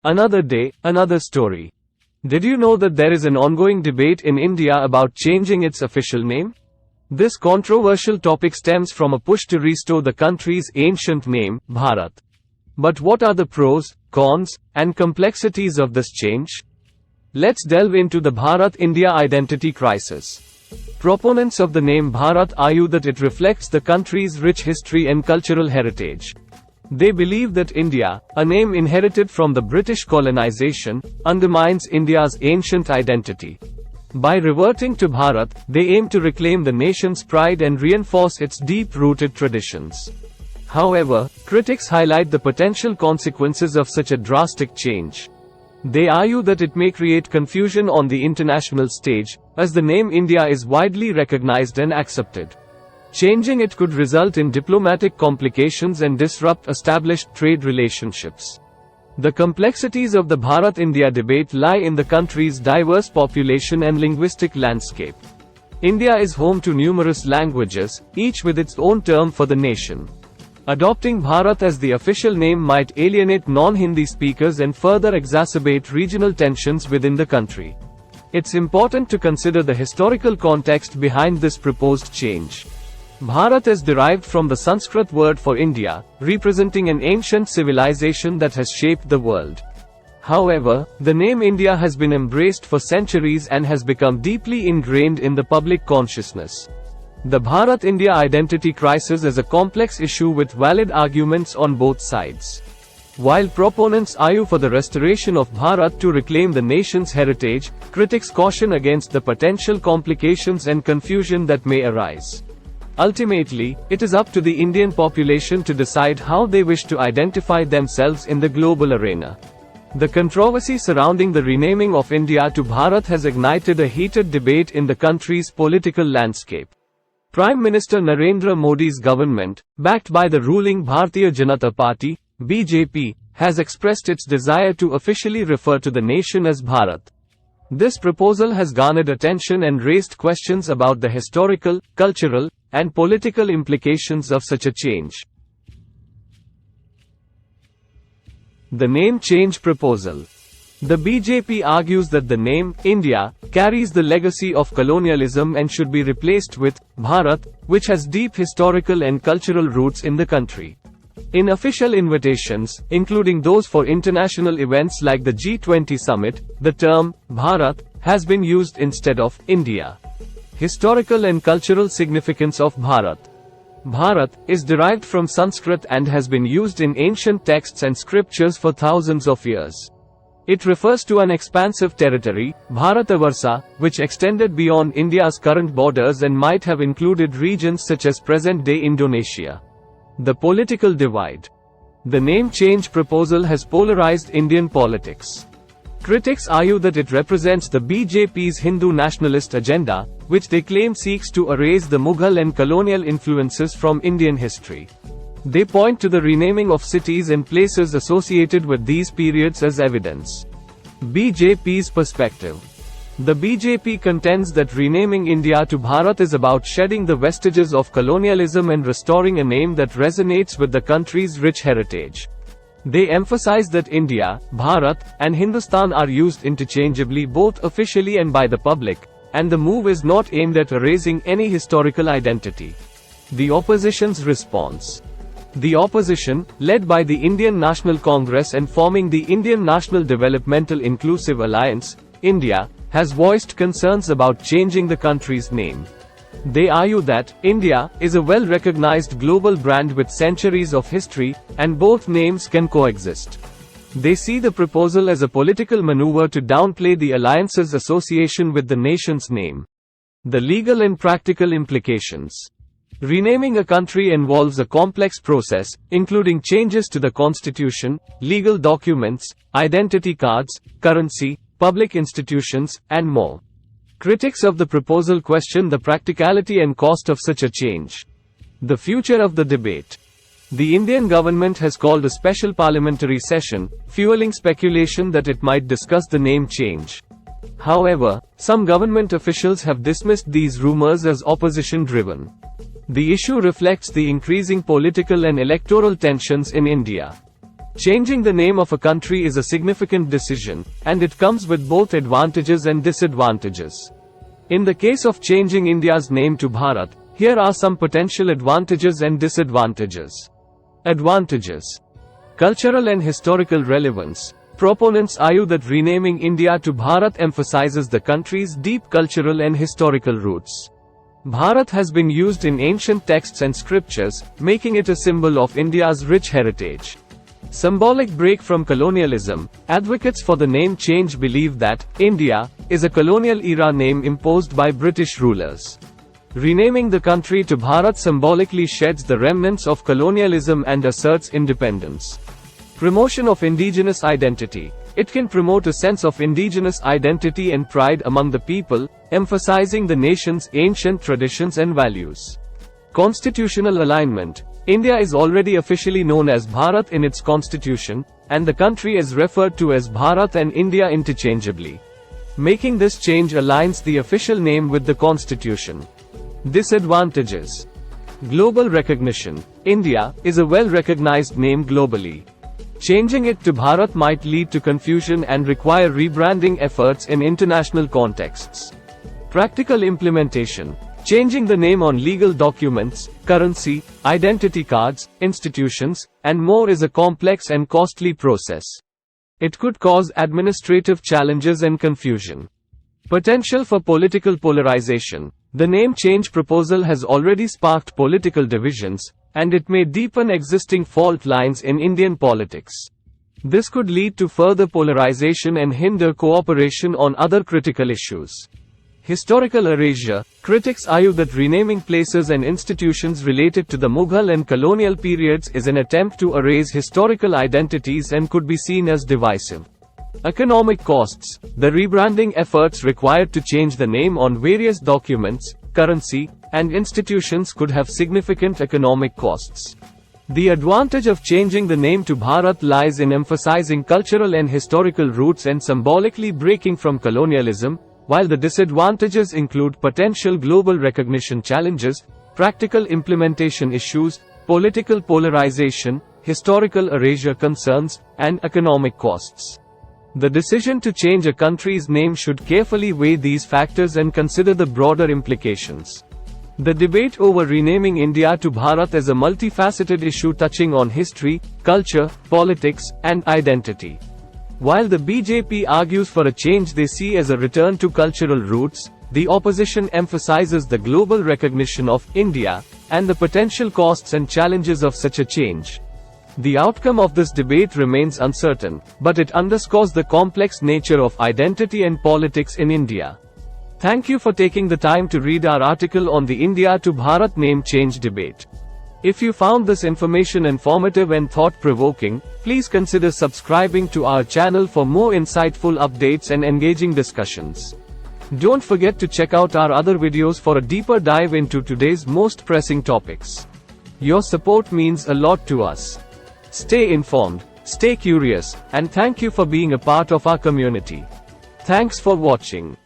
Another day, another story. Did you know that there is an ongoing debate in India about changing its official name? This controversial topic stems from a push to restore the country's ancient name, Bharat. But what are the pros, cons, and complexities of this change? Let's delve into the Bharat-India identity crisis. Proponents of the name Bharat argue that it reflects the country's rich history and cultural heritage. They believe that India, a name inherited from the British colonization, undermines India's ancient identity. By reverting to Bharat, they aim to reclaim the nation's pride and reinforce its deep-rooted traditions. However, critics highlight the potential consequences of such a drastic change. They argue that it may create confusion on the international stage, as the name India is widely recognized and accepted. Changing it could result in diplomatic complications and disrupt established trade relationships. The complexities of the Bharat-India debate lie in the country's diverse population and linguistic landscape. India is home to numerous languages, each with its own term for the nation. Adopting Bharat as the official name might alienate non-Hindi speakers and further exacerbate regional tensions within the country. It's important to consider the historical context behind this proposed change. Bharat is derived from the Sanskrit word for India, representing an ancient civilization that has shaped the world. However, the name India has been embraced for centuries and has become deeply ingrained in the public consciousness. The Bharat-India identity crisis is a complex issue with valid arguments on both sides. While proponents argue for the restoration of Bharat to reclaim the nation's heritage, critics caution against the potential complications and confusion that may arise. Ultimately, it is up to the Indian population to decide how they wish to identify themselves in the global arena. The controversy surrounding the renaming of India to Bharat has ignited a heated debate in the country's political landscape. Prime Minister Narendra Modi's government, backed by the ruling Bharatiya Janata Party, BJP, has expressed its desire to officially refer to the nation as Bharat. This proposal has garnered attention and raised questions about the historical, cultural, and political implications of such a change. The name change proposal. The BJP argues that the name, India, carries the legacy of colonialism and should be replaced with Bharat, which has deep historical and cultural roots in the country. In official invitations, including those for international events like the G20 summit, the term Bharat has been used instead of India. Historical and cultural significance of Bharat. Bharat is derived from Sanskrit and has been used in ancient texts and scriptures for thousands of years. It refers to an expansive territory, Bharatavarsha, which extended beyond India's current borders and might have included regions such as present-day Indonesia. The political divide. The name change proposal has polarized Indian politics. Critics argue that it represents the BJP's Hindu nationalist agenda, which they claim seeks to erase the Mughal and colonial influences from Indian history. They point to the renaming of cities and places associated with these periods as evidence. BJP's perspective. The BJP contends that renaming India to Bharat is about shedding the vestiges of colonialism and restoring a name that resonates with the country's rich heritage. They emphasize that India, Bharat, and Hindustan are used interchangeably both officially and by the public, and the move is not aimed at erasing any historical identity. The opposition's response. The opposition, led by the Indian National Congress and forming the Indian National Developmental Inclusive Alliance, India, has voiced concerns about changing the country's name. They argue that India is a well-recognized global brand with centuries of history, and both names can coexist. They see the proposal as a political maneuver to downplay the alliance's association with the nation's name. The legal and practical implications. Renaming a country involves a complex process, including changes to the constitution, legal documents, identity cards, currency, public institutions, and more. Critics of the proposal question the practicality and cost of such a change. The future of the debate. The Indian government has called a special parliamentary session, fueling speculation that it might discuss the name change. However, some government officials have dismissed these rumors as opposition-driven. The issue reflects the increasing political and electoral tensions in India. Changing the name of a country is a significant decision, and it comes with both advantages and disadvantages. In the case of changing India's name to Bharat, here are some potential advantages and disadvantages. Advantages: cultural and historical relevance. Proponents argue that renaming India to Bharat emphasizes the country's deep cultural and historical roots. Bharat has been used in ancient texts and scriptures, making it a symbol of India's rich heritage. Symbolic break from colonialism. Advocates for the name change believe that India is a colonial-era name imposed by British rulers. Renaming the country to Bharat symbolically sheds the remnants of colonialism and asserts independence. Promotion of indigenous identity. It can promote a sense of indigenous identity and pride among the people, emphasizing the nation's ancient traditions and values. Constitutional alignment. India is already officially known as Bharat in its constitution, and the country is referred to as Bharat and India interchangeably. Making this change aligns the official name with the constitution. Disadvantages. Global recognition. India is a well-recognized name globally. Changing it to Bharat might lead to confusion and require rebranding efforts in international contexts. Practical implementation. Changing the name on legal documents, currency, identity cards, institutions, and more is a complex and costly process. It could cause administrative challenges and confusion. Potential for political polarization. The name change proposal has already sparked political divisions, and it may deepen existing fault lines in Indian politics. This could lead to further polarization and hinder cooperation on other critical issues. Historical erasure. Critics argue that renaming places and institutions related to the Mughal and colonial periods is an attempt to erase historical identities and could be seen as divisive. Economic costs. The rebranding efforts required to change the name on various documents, currency, and institutions could have significant economic costs. The advantage of changing the name to Bharat lies in emphasizing cultural and historical roots and symbolically breaking from colonialism, while the disadvantages include potential global recognition challenges, practical implementation issues, political polarization, historical erasure concerns, and economic costs. The decision to change a country's name should carefully weigh these factors and consider the broader implications. The debate over renaming India to Bharat is a multifaceted issue touching on history, culture, politics, and identity. While the BJP argues for a change they see as a return to cultural roots, the opposition emphasizes the global recognition of India, and the potential costs and challenges of such a change. The outcome of this debate remains uncertain, but it underscores the complex nature of identity and politics in India. Thank you for taking the time to read our article on the India to Bharat name change debate. If you found this information informative and thought-provoking, please consider subscribing to our channel for more insightful updates and engaging discussions. Don't forget to check out our other videos for a deeper dive into today's most pressing topics. Your support means a lot to us. Stay informed, stay curious, and thank you for being a part of our community. Thanks for watching.